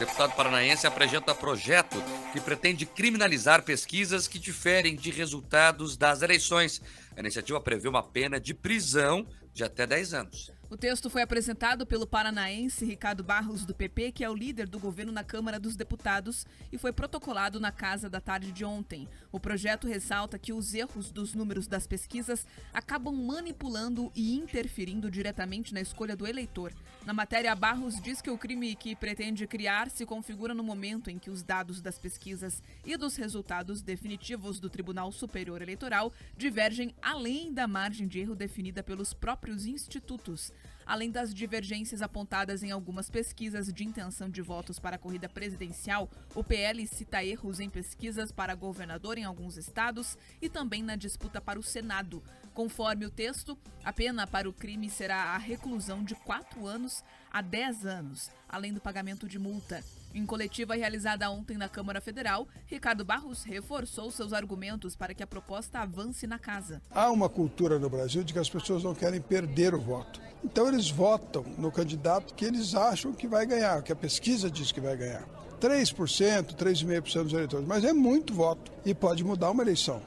O deputado paranaense apresenta projeto que pretende criminalizar pesquisas que diferem de resultados das eleições. A iniciativa prevê uma pena de prisão de até 10 anos. O texto foi apresentado pelo paranaense Ricardo Barros, do PP, que é o líder do governo na Câmara dos Deputados, e foi protocolado na Casa da tarde de ontem. O projeto ressalta que os erros dos números das pesquisas acabam manipulando e interferindo diretamente na escolha do eleitor. Na matéria, Barros diz que o crime que pretende criar se configura no momento em que os dados das pesquisas e dos resultados definitivos do Tribunal Superior Eleitoral divergem além da margem de erro definida pelos próprios institutos. Além das divergências apontadas em algumas pesquisas de intenção de votos para a corrida presidencial, o PL cita erros em pesquisas para governador em alguns estados e também na disputa para o Senado. Conforme o texto, a pena para o crime será a reclusão de 4 anos a 10 anos, além do pagamento de multa. Em coletiva realizada ontem na Câmara Federal, Ricardo Barros reforçou seus argumentos para que a proposta avance na casa. Há uma cultura no Brasil de que as pessoas não querem perder o voto. Então eles votam no candidato que eles acham que vai ganhar, que a pesquisa diz que vai ganhar. 3%, 3,5% dos eleitores, mas é muito voto e pode mudar uma eleição.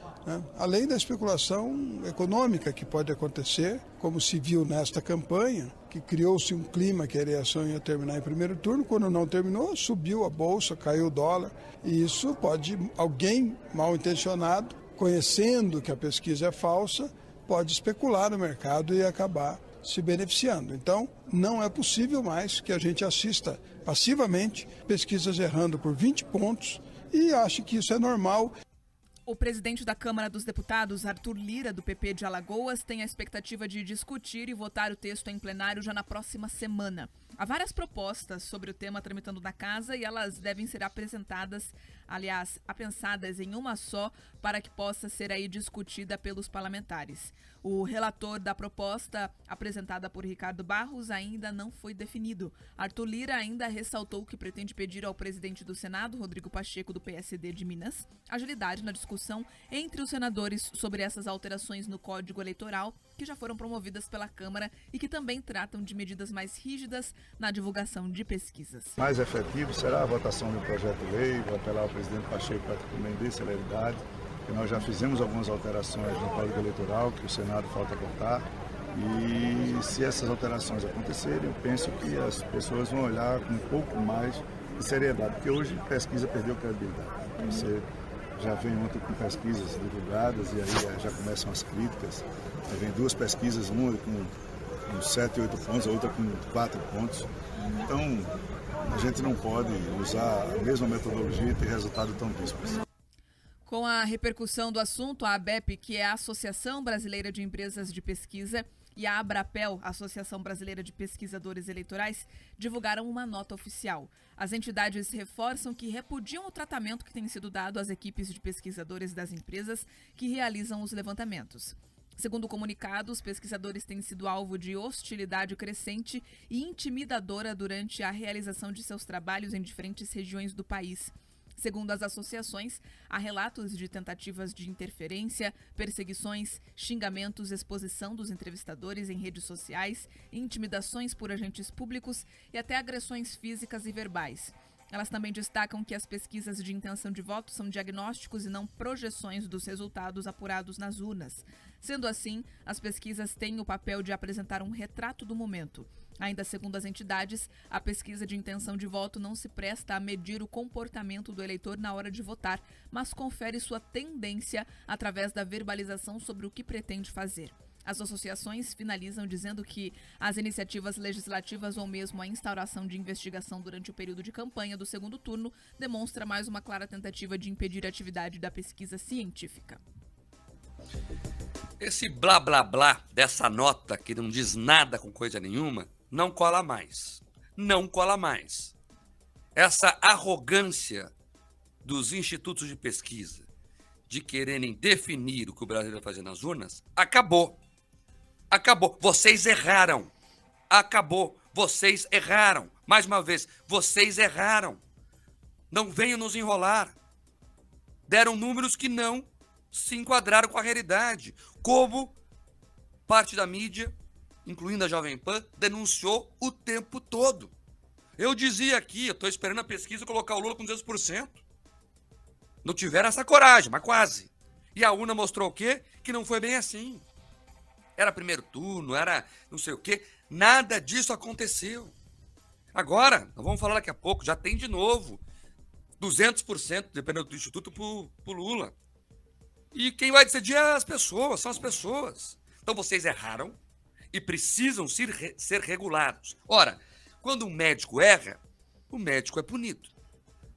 Além da especulação econômica que pode acontecer, como se viu nesta campanha, que criou-se um clima que a eleição ia terminar em primeiro turno, quando não terminou, subiu a bolsa, caiu o dólar, e isso pode, alguém mal intencionado, conhecendo que a pesquisa é falsa, pode especular no mercado e acabar se beneficiando. Então, não é possível mais que a gente assista passivamente pesquisas errando por 20 pontos e ache que isso é normal. O presidente da Câmara dos Deputados, Arthur Lira, do PP de Alagoas, tem a expectativa de discutir e votar o texto em plenário já na próxima semana. Há várias propostas sobre o tema tramitando na casa e elas devem ser apresentadas, aliás, apensadas em uma só, para que possa ser aí discutida pelos parlamentares. O relator da proposta apresentada por Ricardo Barros ainda não foi definido. Arthur Lira ainda ressaltou que pretende pedir ao presidente do Senado, Rodrigo Pacheco, do PSD de Minas, agilidade na discussão entre os senadores sobre essas alterações no Código Eleitoral, que já foram promovidas pela Câmara e que também tratam de medidas mais rígidas na divulgação de pesquisas. Mais efetivo será a votação do projeto de lei, vou apelar ao presidente Pacheco para que também dê celeridade, que nós já fizemos algumas alterações no Código Eleitoral, que o Senado falta votar, e se essas alterações acontecerem, eu penso que as pessoas vão olhar com um pouco mais de seriedade, porque hoje a pesquisa perdeu credibilidade. Você já vem ontem com pesquisas divulgadas e aí já começam as críticas. Aí vem 2 pesquisas, uma com 7, 8 pontos, a outra com 4 pontos. Então, a gente não pode usar a mesma metodologia e ter resultado tão díspares. Com a repercussão do assunto, a ABEP, que é a Associação Brasileira de Empresas de Pesquisa, e a Abrapel, Associação Brasileira de Pesquisadores Eleitorais, divulgaram uma nota oficial. As entidades reforçam que repudiam o tratamento que tem sido dado às equipes de pesquisadores das empresas que realizam os levantamentos. Segundo o comunicado, os pesquisadores têm sido alvo de hostilidade crescente e intimidadora durante a realização de seus trabalhos em diferentes regiões do país. Segundo as associações, há relatos de tentativas de interferência, perseguições, xingamentos, exposição dos entrevistadores em redes sociais, intimidações por agentes públicos e até agressões físicas e verbais. Elas também destacam que as pesquisas de intenção de voto são diagnósticos e não projeções dos resultados apurados nas urnas. Sendo assim, as pesquisas têm o papel de apresentar um retrato do momento. Ainda segundo as entidades, a pesquisa de intenção de voto não se presta a medir o comportamento do eleitor na hora de votar, mas confere sua tendência através da verbalização sobre o que pretende fazer. As associações finalizam dizendo que as iniciativas legislativas ou mesmo a instauração de investigação durante o período de campanha do segundo turno demonstra mais uma clara tentativa de impedir a atividade da pesquisa científica. Esse blá blá blá dessa nota que não diz nada com coisa nenhuma, não cola mais. Não cola mais. Essa arrogância dos institutos de pesquisa de quererem definir o que o Brasil vai fazer nas urnas, acabou. Acabou. Vocês erraram. Acabou. Vocês erraram. Mais uma vez, vocês erraram. Não venham nos enrolar. Deram números que não se enquadraram com a realidade. Como parte da mídia, incluindo a Jovem Pan, denunciou o tempo todo. Eu dizia aqui, eu estou esperando a pesquisa colocar o Lula com 200%. Não tiveram essa coragem, mas quase. E a urna mostrou o quê? Que não foi bem assim. Era primeiro turno, era não sei o quê. Nada disso aconteceu. Agora, nós vamos falar daqui a pouco, já tem de novo 200%, dependendo do Instituto, para o Lula. E quem vai decidir é as pessoas, são as pessoas. Então vocês erraram e precisam ser regulados. Ora, quando um médico erra, o médico é punido.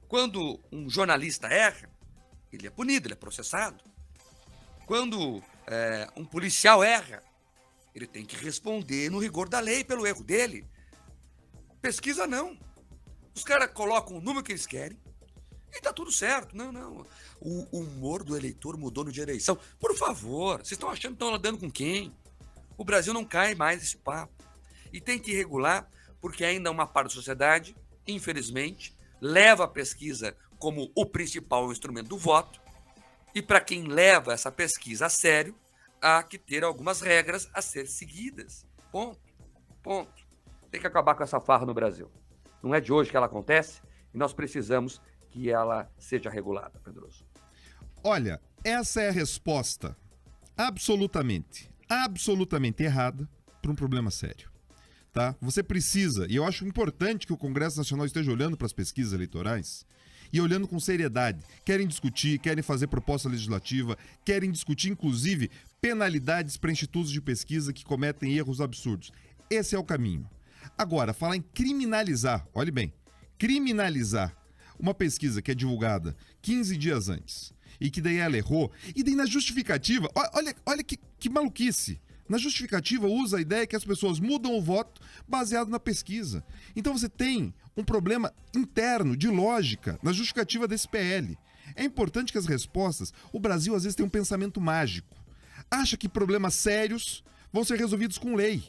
Quando um jornalista erra, ele é punido, ele é processado. Quando um policial erra, ele tem que responder no rigor da lei pelo erro dele. Pesquisa não. Os caras colocam o número que eles querem e tá tudo certo. Não. O humor do eleitor mudou no dia da eleição. Por favor, vocês estão achando que estão andando com quem? O Brasil não cai mais nesse papo. E tem que regular, porque ainda uma parte da sociedade, infelizmente, leva a pesquisa como o principal instrumento do voto. E para quem leva essa pesquisa a sério, há que ter algumas regras a ser seguidas. Ponto. Tem que acabar com essa farra no Brasil. Não é de hoje que ela acontece e nós precisamos que ela seja regulada, Pedroso. Olha, essa é a resposta absolutamente errada para um problema sério. Tá? Você precisa, e eu acho importante que o Congresso Nacional esteja olhando para as pesquisas eleitorais e olhando com seriedade. Querem discutir, querem fazer proposta legislativa, querem discutir, inclusive, penalidades para institutos de pesquisa que cometem erros absurdos. Esse é o caminho. Agora, falar em criminalizar, olhe bem, criminalizar uma pesquisa que é divulgada 15 dias antes e que daí ela errou, e daí na justificativa, olha que maluquice. Na justificativa usa a ideia que as pessoas mudam o voto baseado na pesquisa. Então você tem um problema interno, de lógica, na justificativa desse PL. É importante que as respostas... O Brasil às vezes tem um pensamento mágico. Acha que problemas sérios vão ser resolvidos com lei.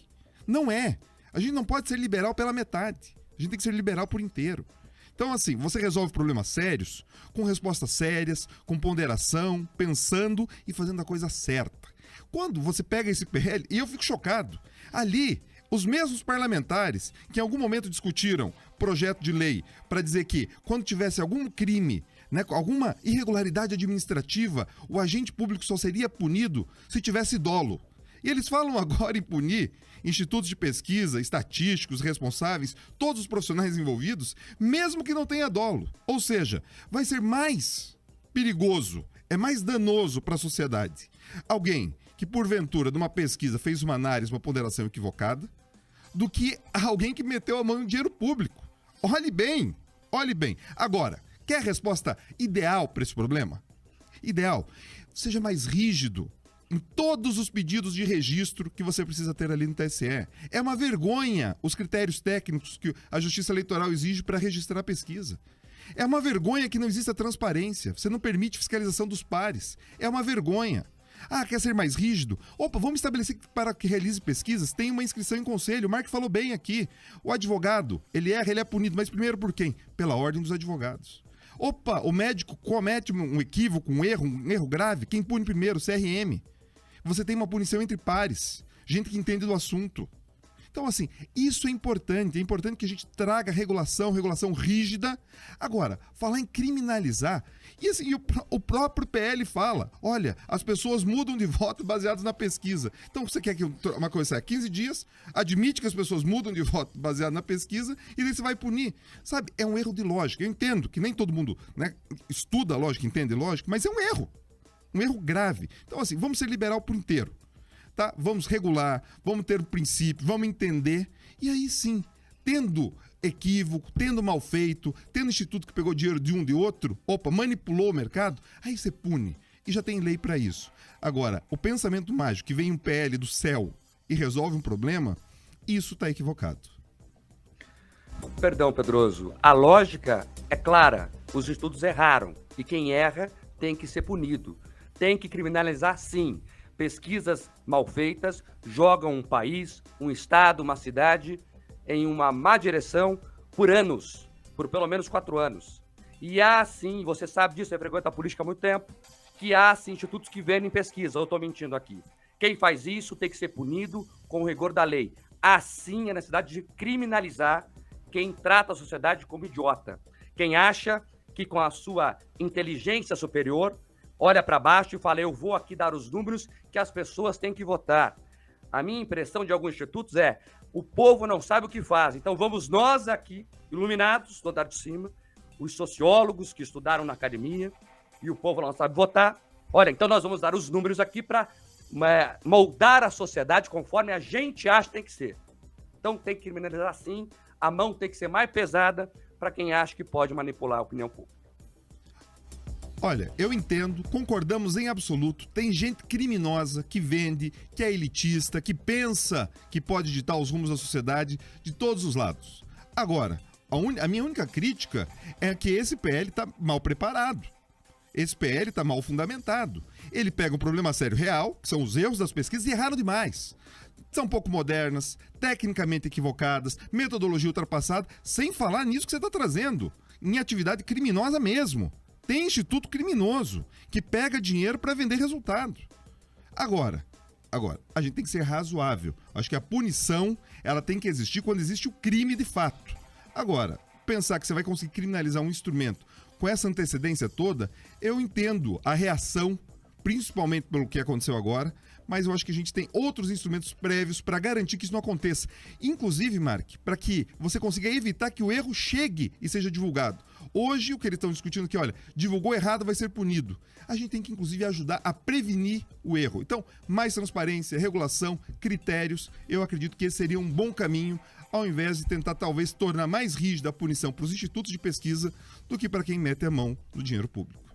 Não é. A gente não pode ser liberal pela metade. A gente tem que ser liberal por inteiro. Então, assim, você resolve problemas sérios com respostas sérias, com ponderação, pensando e fazendo a coisa certa. Quando você pega esse PL, e eu fico chocado, ali, os mesmos parlamentares que em algum momento discutiram projeto de lei para dizer que quando tivesse algum crime, né, alguma irregularidade administrativa, o agente público só seria punido se tivesse dolo. E eles falam agora em punir institutos de pesquisa, estatísticos, responsáveis, todos os profissionais envolvidos, mesmo que não tenha dolo. Ou seja, vai ser mais perigoso, é mais danoso para a sociedade. Alguém que, porventura, numa pesquisa fez uma análise, uma ponderação equivocada, do que alguém que meteu a mão em dinheiro público. Olhe bem. Agora, quer a resposta ideal para esse problema? Ideal. Seja mais rígido em todos os pedidos de registro que você precisa ter ali no TSE. É uma vergonha os critérios técnicos que a Justiça Eleitoral exige para registrar a pesquisa. É uma vergonha que não exista transparência. Você não permite fiscalização dos pares. É uma vergonha. Ah, quer ser mais rígido? Opa, vamos estabelecer que para que realize pesquisas tem uma inscrição em conselho. O Mark falou bem aqui. O advogado, ele erra, ele é punido. Mas primeiro por quem? Pela ordem dos advogados. Opa, o médico comete um equívoco, um erro grave. Quem pune primeiro? O CRM. Você tem uma punição entre pares. Gente que entende do assunto. Então, assim, isso é importante que a gente traga regulação rígida. Agora, falar em criminalizar, e assim, o próprio PL fala, olha, as pessoas mudam de voto baseadas na pesquisa. Então, você quer que uma coisa saia 15 dias, admite que as pessoas mudam de voto baseado na pesquisa, e daí você vai punir. Sabe, é um erro de lógica. Eu entendo que nem todo mundo, né, estuda lógica, entende lógica, mas é um erro grave. Então, assim, vamos ser liberal por inteiro. Tá? Vamos regular, vamos ter um princípio, vamos entender, e aí sim, tendo equívoco, tendo mal feito, tendo instituto que pegou dinheiro de um de outro, manipulou o mercado, aí você pune, e já tem lei para isso. Agora, o pensamento mágico que vem um PL do céu e resolve um problema, isso está equivocado. Perdão, Pedroso, a lógica é clara, os estudos erraram, e quem erra tem que ser punido, tem que criminalizar sim. Pesquisas mal feitas jogam um país, um estado, uma cidade em uma má direção por anos, por pelo menos 4 anos. E há sim, você sabe disso, você frequenta a política há muito tempo, que há sim institutos que vendem pesquisa, eu estou mentindo aqui. Quem faz isso tem que ser punido com o rigor da lei. Há sim a necessidade de criminalizar quem trata a sociedade como idiota. Quem acha que com a sua inteligência superior olha para baixo e fala, eu vou aqui dar os números que as pessoas têm que votar. A minha impressão de alguns institutos é, o povo não sabe o que faz. Então vamos nós aqui, iluminados, do andar de cima, os sociólogos que estudaram na academia, e o povo não sabe votar. Olha, então nós vamos dar os números aqui para moldar a sociedade conforme a gente acha que tem que ser. Então tem que criminalizar sim, a mão tem que ser mais pesada para quem acha que pode manipular a opinião pública. Olha, eu entendo, concordamos em absoluto. Tem gente criminosa que vende, que é elitista, que pensa que pode ditar os rumos da sociedade de todos os lados. Agora, a minha única crítica é que esse PL está mal preparado. Esse PL está mal fundamentado. Ele pega um problema sério real, que são os erros das pesquisas, e erraram demais. São pouco modernas, tecnicamente equivocadas, metodologia ultrapassada, sem falar nisso que você está trazendo, em atividade criminosa mesmo. Tem instituto criminoso que pega dinheiro para vender resultado. Agora, a gente tem que ser razoável. Acho que a punição ela tem que existir quando existe o crime de fato. Agora, pensar que você vai conseguir criminalizar um instrumento com essa antecedência toda, eu entendo a reação, principalmente pelo que aconteceu agora, mas eu acho que a gente tem outros instrumentos prévios para garantir que isso não aconteça. Inclusive, Mark, para que você consiga evitar que o erro chegue e seja divulgado. Hoje, o que eles estão discutindo aqui, olha, divulgou errado, vai ser punido. A gente tem que, inclusive, ajudar a prevenir o erro. Então, mais transparência, regulação, critérios, eu acredito que esse seria um bom caminho, ao invés de tentar, talvez, tornar mais rígida a punição para os institutos de pesquisa do que para quem mete a mão no dinheiro público.